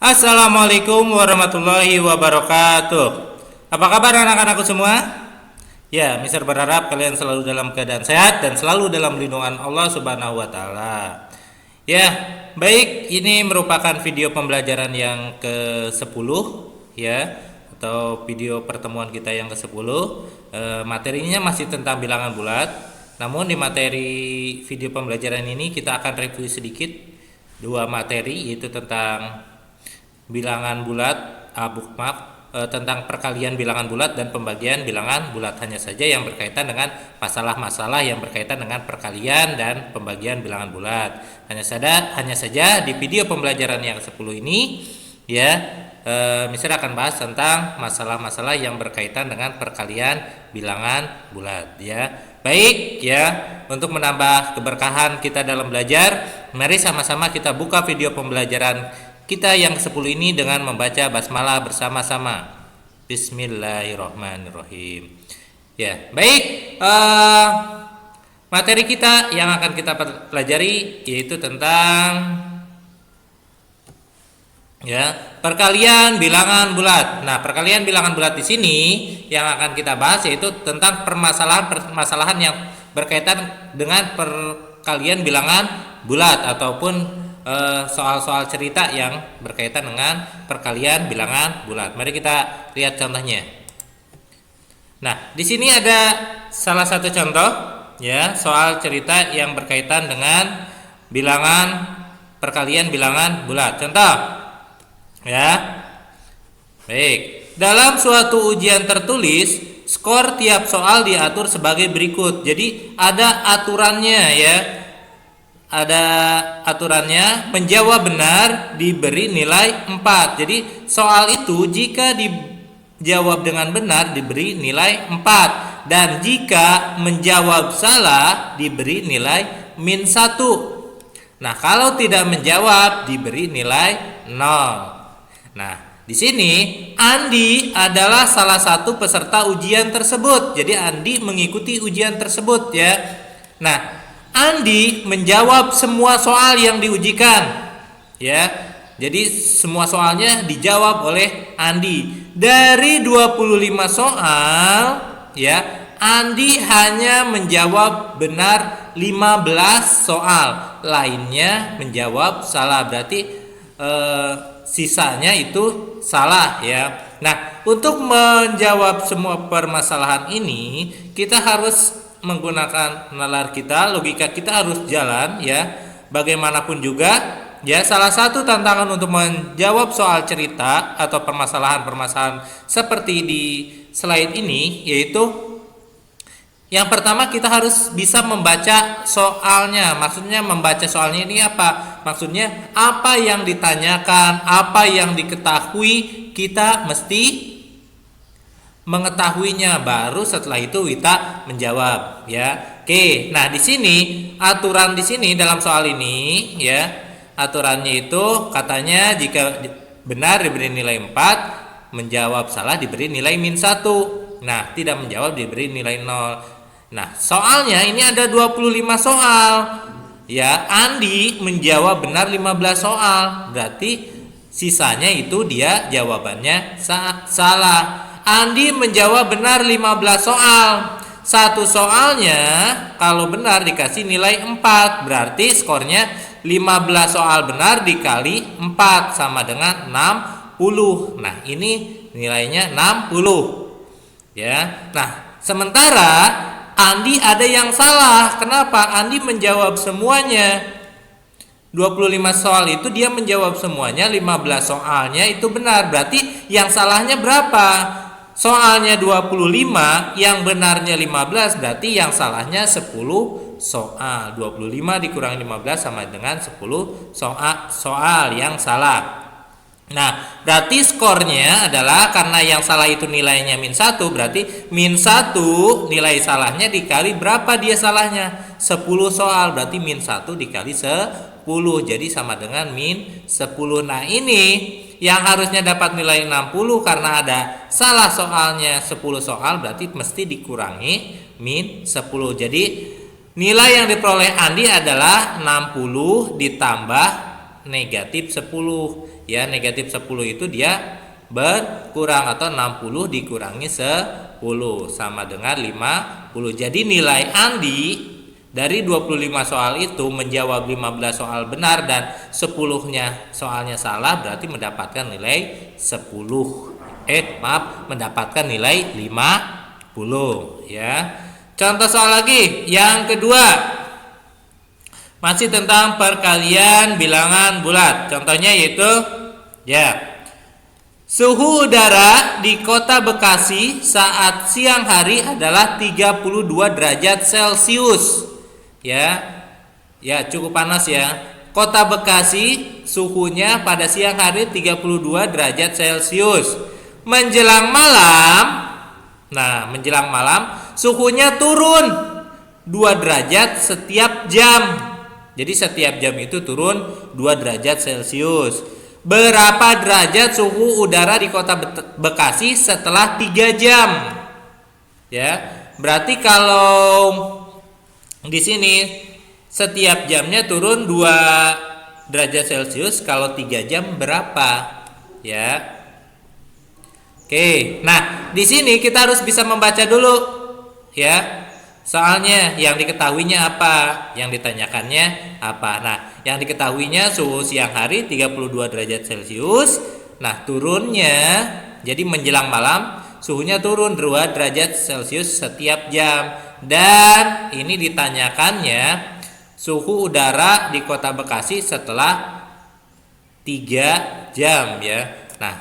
Assalamualaikum warahmatullahi wabarakatuh. Apa kabar anak-anakku semua? Ya, Mister berharap kalian selalu dalam keadaan sehat dan selalu dalam lindungan Allah Subhanahu wa taala. Ya, baik, ini merupakan video pembelajaran yang ke-10 ya, atau video pertemuan kita yang ke-10. Materinya masih tentang bilangan bulat. Namun di materi video pembelajaran ini kita akan review sedikit dua materi, yaitu tentang bilangan bulat, tentang perkalian bilangan bulat dan pembagian bilangan bulat, hanya saja yang berkaitan dengan masalah-masalah yang berkaitan dengan perkalian dan pembagian bilangan bulat. Hanya saja di video pembelajaran yang 10 ini ya, Mister akan bahas tentang masalah-masalah yang berkaitan dengan perkalian bilangan bulat ya. Baik ya, untuk menambah keberkahan kita dalam belajar, mari sama-sama kita buka video pembelajaran kita yang ke-10 ini dengan membaca basmalah bersama-sama. Bismillahirrahmanirrahim. Ya, baik. Materi kita yang akan kita pelajari yaitu tentang ya, perkalian bilangan bulat. Nah, perkalian bilangan bulat di sini yang akan kita bahas yaitu tentang permasalahan yang berkaitan dengan perkalian bilangan bulat ataupun soal-soal cerita yang berkaitan dengan perkalian bilangan bulat. Mari kita lihat contohnya. Nah, di sini ada salah satu contoh ya, soal cerita yang berkaitan dengan perkalian bilangan bulat. Contoh ya. Baik, dalam suatu ujian tertulis, skor tiap soal diatur sebagai berikut. Jadi ada aturannya ya. Ada aturannya, menjawab benar diberi nilai 4. Jadi soal itu jika dijawab dengan benar diberi nilai 4, dan jika menjawab salah diberi nilai -1. Nah, kalau tidak menjawab diberi nilai 0. Nah, di sini Andi adalah salah satu peserta ujian tersebut. Jadi Andi mengikuti ujian tersebut ya. Nah, Andi menjawab semua soal yang diujikan ya. Jadi semua soalnya dijawab oleh Andi. Dari 25 soal ya, Andi hanya menjawab benar 15 soal. Lainnya menjawab salah. Berarti sisanya itu salah ya. Nah, untuk menjawab semua permasalahan ini kita harus menggunakan nalar kita, logika kita harus jalan ya. Bagaimanapun juga ya, salah satu tantangan untuk menjawab soal cerita atau permasalahan-permasalahan seperti di slide ini yaitu yang pertama kita harus bisa membaca soalnya. Maksudnya membaca soalnya ini apa? Maksudnya apa yang ditanyakan, apa yang diketahui, kita mesti mengetahuinya, baru setelah itu kita menjawab ya. Oke, nah di sini aturan di sini dalam soal ini ya, aturannya itu katanya jika benar diberi nilai 4, menjawab salah diberi nilai -1. Nah, tidak menjawab diberi nilai 0. Nah, soalnya ini ada 25 soal ya. Andi menjawab benar 15 soal, berarti sisanya itu dia jawabannya salah. Andi menjawab benar 15 soal. Satu soalnya kalau benar dikasih nilai 4, berarti skornya 15 soal benar dikali 4 sama dengan 60. Nah, ini nilainya 60 ya. Nah, sementara Andi ada yang salah. Kenapa? Andi menjawab semuanya. 25 soal itu dia menjawab semuanya, 15 soalnya itu benar. Berarti yang salahnya berapa? Soalnya 25, yang benarnya 15, berarti yang salahnya 10 soal. 25 dikurangi 15 sama dengan 10 soal yang salah. Nah, berarti skornya adalah karena yang salah itu nilainya -1, berarti -1 nilai salahnya dikali berapa dia salahnya? 10 soal, berarti -1 dikali 10, jadi sama dengan -10. Nah, ini yang harusnya dapat nilai 60 karena ada salah soalnya 10 soal, berarti mesti dikurangi -10. Jadi nilai yang diperoleh Andi adalah 60 ditambah -10, ya negatif 10 itu dia berkurang, atau 60 dikurangi 10 sama dengan 50. Jadi nilai Andi dari 25 soal itu menjawab 15 soal benar dan 10-nya soalnya salah, berarti mendapatkan nilai 10. Mendapatkan nilai 50 ya. Contoh soal lagi yang kedua, masih tentang perkalian bilangan bulat. Contohnya yaitu ya, suhu udara di kota Bekasi saat siang hari adalah 32 derajat Celcius. Ya, cukup panas ya. Kota Bekasi suhunya pada siang hari 32 derajat Celcius. Menjelang malam suhunya turun 2 derajat setiap jam. Jadi setiap jam itu turun 2 derajat Celcius. Berapa derajat suhu udara di kota Bekasi setelah 3 jam? Ya, berarti kalau di sini setiap jamnya turun 2 derajat Celcius, kalau 3 jam berapa? Ya. Oke, nah di sini kita harus bisa membaca dulu ya. Soalnya yang diketahuinya apa, yang ditanyakannya apa. Nah, yang diketahuinya suhu siang hari 32 derajat Celcius. Nah, turunnya jadi menjelang malam suhunya turun 2 derajat Celcius setiap jam. Dan ini ditanyakannya suhu udara di kota Bekasi setelah 3 jam ya. Nah,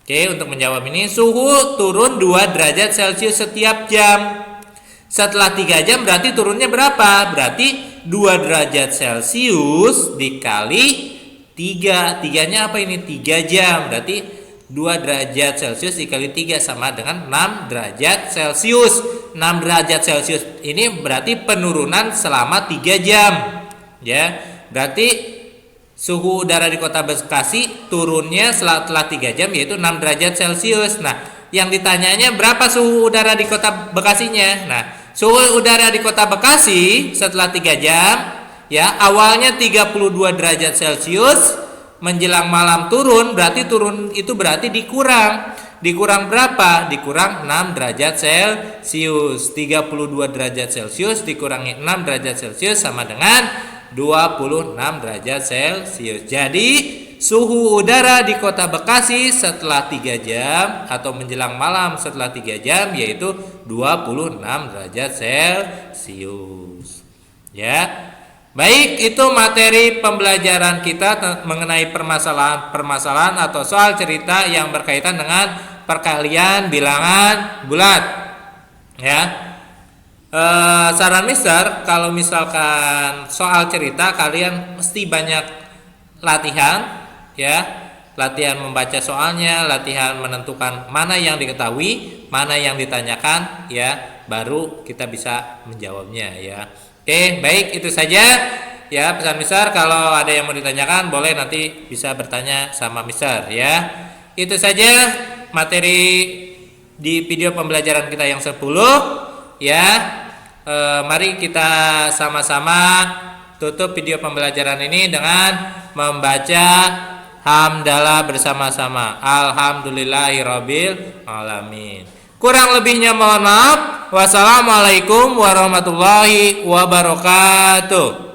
oke, untuk menjawab ini suhu turun 2 derajat Celcius setiap jam. Setelah 3 jam berarti turunnya berapa? Berarti 2 derajat Celcius dikali 3. 3-nya apa ini? 3 jam. Berarti 2 derajat Celcius dikali 3 sama dengan 6 derajat Celcius. 6 derajat Celcius ini berarti penurunan selama 3 jam. Ya. Berarti suhu udara di kota Bekasi turunnya setelah 3 jam yaitu 6 derajat Celcius. Nah, yang ditanyanya berapa suhu udara di kota Bekasinya? Nah, suhu udara di kota Bekasi setelah 3 jam ya, awalnya 32 derajat Celcius, menjelang malam turun, berarti turun itu berarti dikurang. Dikurang berapa? Dikurang 6 derajat Celcius. 32 derajat Celcius dikurangi 6 derajat Celcius sama dengan 26 derajat Celcius. Jadi suhu udara di kota Bekasi setelah 3 jam atau menjelang malam setelah 3 jam yaitu 26 derajat Celcius. Ya. Baik, itu materi pembelajaran kita mengenai permasalahan atau soal cerita yang berkaitan dengan perkalian bilangan bulat. Ya. Saran Mister, kalau misalkan soal cerita kalian mesti banyak latihan ya, latihan membaca soalnya, latihan menentukan mana yang diketahui, mana yang ditanyakan ya, baru kita bisa menjawabnya ya. Oke, baik, itu saja ya pesan Mister. Kalau ada yang mau ditanyakan boleh nanti bisa bertanya sama Mister ya. Itu saja materi di video pembelajaran kita yang 10 ya. Mari kita sama-sama tutup video pembelajaran ini dengan membaca hamdalah bersama-sama. Alhamdulillahirabbil alamin. Kurang lebihnya mohon maaf. Wassalamualaikum warahmatullahi wabarakatuh.